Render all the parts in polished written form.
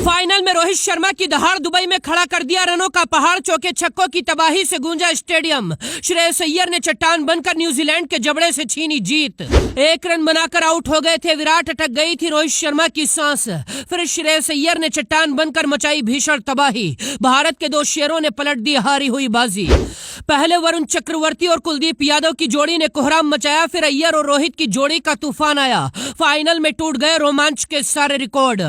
Final में रोहित शर्मा की दहाड़ दुबई में खड़ा कर दिया रनों का पहाड़। चौके छक्कों की तबाही से गूंजा स्टेडियम। श्रेयस अय्यर ने चट्टान बनकर न्यूजीलैंड के जबड़े से छीनी जीत। 1 रन बनाकर आउट हो गए थे विराट। अटक गई थी रोहित शर्मा की सांस। फिर श्रेयस अय्यर ने चट्टान बनकर मचाई भीषण तबाही। भारत के 2 शेरों ने पलट दी हारी हुई बाजी। पहले वरुण चक्रवर्ती और कुलदीप यादव की जोड़ी ने कोहराम मचाया। फिर अय्यर और रोहित की जोड़ी का तूफान आया। फाइनल में टूट गए रोमांच के सारे रिकॉर्ड।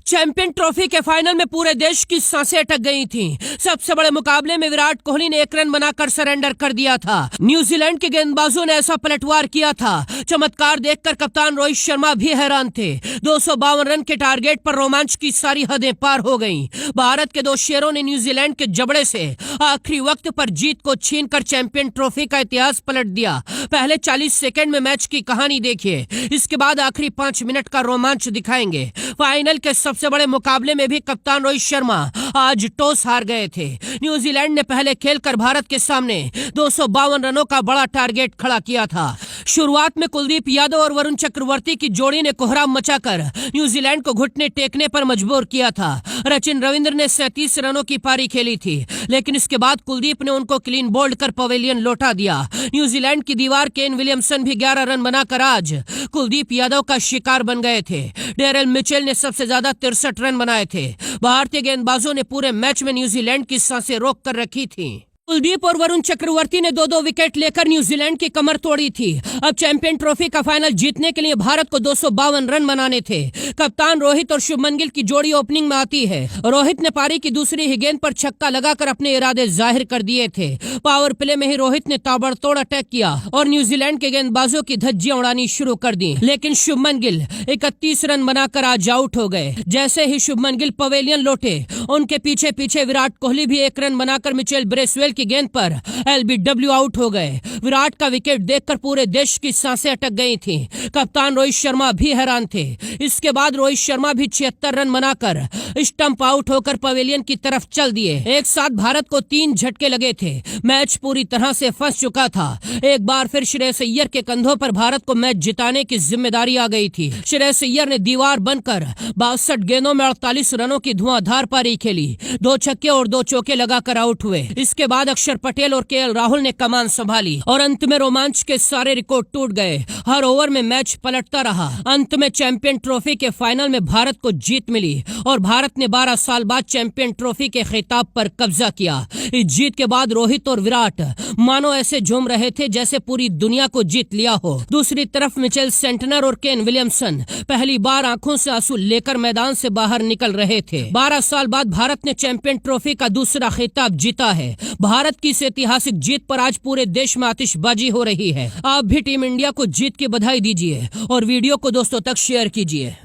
चैंपियन ट्रॉफी के फाइनल में पूरे देश की सांसें अटक गई थीं। सबसे बड़े मुकाबले में विराट कोहली ने 1 रन बनाकर सरेंडर कर दिया था। न्यूजीलैंड के गेंदबाजों ने ऐसा पलटवार किया था। चमत्कार देखकर कप्तान रोहित शर्मा भी हैरान थे। 252 रन के टारगेट पर रोमांच की सारी हदें पार हो गईं। भारत के 2 शेरों ने न्यूजीलैंड के जबड़े से आखिरी वक्त पर जीत को छीनकर चैंपियन ट्रॉफी का इतिहास पलट दिया। पहले 40 सेकंड में मैच की कहानी देखिए, इसके बाद आखिरी 5 मिनट का रोमांच दिखाएंगे। फाइनल के सबसे बड़े मुकाबले में भी कप्तान रोहित शर्मा आज टॉस हार गए थे। न्यूजीलैंड ने पहले खेलकर भारत के सामने 252 रनों का बड़ा टारगेट खड़ा किया था। शुरुआत में कुलदीप यादव और वरुण चक्रवर्ती की जोड़ी ने कोहराम मचाकर न्यूजीलैंड को घुटने टेकने पर मजबूर किया था। सचिन रविंद्र ने 37 रनों की पारी खेली थी, लेकिन इसके बाद कुलदीप ने उनको क्लीन बोल्ड कर पवेलियन लौटा दिया। न्यूजीलैंड की दीवार केन विलियमसन भी 11 रन बनाकर आज कुलदीप यादव का शिकार बन गए थे। डेरेल मिचेल ने सबसे ज्यादा 63 रन बनाए थे। भारतीय गेंदबाजों ने पूरे मैच में न्यूजीलैंड की सांसें रोक कर रखी थी। कुलदीप और वरुण चक्रवर्ती ने 2-2 विकेट लेकर न्यूजीलैंड की कमर तोड़ी थी। अब चैंपियन ट्रॉफी का फाइनल जीतने के लिए भारत को 252 रन बनाने थे। कप्तान रोहित और शुभमन गिल की जोड़ी ओपनिंग में आती है। रोहित ने पारी की दूसरी ही गेंद पर छक्का लगाकर अपने इरादे जाहिर कर दिए थे। पावर प्ले में ही रोहित ने ताबड़तोड़ अटैक किया और न्यूजीलैंड के गेंदबाजों की धज्जियां उड़ानी शुरू कर दी, लेकिन शुभमन गिल 31 रन बनाकर आज आउट हो गए। जैसे ही शुभमन गिल पवेलियन लौटे, उनके पीछे पीछे विराट कोहली भी 1 रन बनाकर मिचेल ब्रेसवेल की गेंद पर LBW आउट हो गए। विराट का विकेट देखकर पूरे देश की सांसें अटक गई थीं। कप्तान रोहित शर्मा भी हैरान थे। इसके बाद रोहित शर्मा भी 76 रन बनाकर स्टंप आउट होकर पवेलियन की तरफ चल दिए। एक साथ भारत को 3 झटके लगे थे। मैच पूरी तरह से फंस चुका था। एक बार फिर श्रेयस अय्यर के कंधों पर भारत को मैच जिताने की जिम्मेदारी आ गई थी। श्रेयस अय्यर ने दीवार बनकर 62 गेंदों में 48 रनों की धुआंधार पारी खेली। 2 छक्के और 2 चौके लगाकर आउट हुए। इसके बाद अक्षर पटेल और KL राहुल ने कमान संभाली और अंत में रोमांच के सारे रिकॉर्ड टूट गए। हर ओवर में मैच पलटता रहा। अंत में चैंपियन ट्रॉफी के फाइनल में भारत को जीत मिली और भारत ने 12 साल बाद चैंपियन ट्रॉफी के खिताब पर कब्जा किया। इस जीत के बाद रोहित और विराट मानो ऐसे झूम रहे थे जैसे पूरी दुनिया को जीत लिया हो। दूसरी तरफ मिचेल सेंटनर और केन विलियमसन पहली बार आंखों से आंसू लेकर मैदान से बाहर निकल रहे थे। 12 साल बाद भारत ने चैंपियन ट्रॉफी का दूसरा खिताब जीता है। भारत की इस ऐतिहासिक जीत पर आज पूरे देश में आतिशबाजी हो रही है। आप भी टीम इंडिया को जीत की बधाई दीजिए और वीडियो को दोस्तों तक शेयर कीजिए।